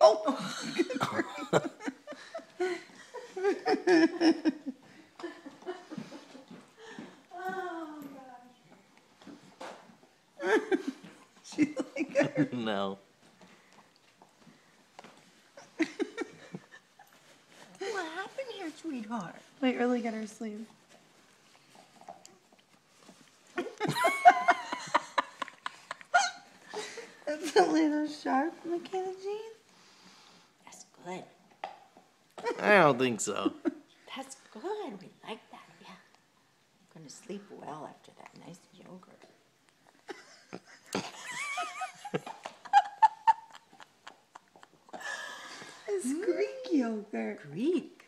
Oh, gosh. She's like, no. What happened here, sweetheart? Wait, really get her sleeve. That's a little sharp, Michaela Jean. That's good. I don't think so. That's good. We like that. Yeah. I'm going to sleep well after that nice yogurt. It's Greek yogurt. Greek.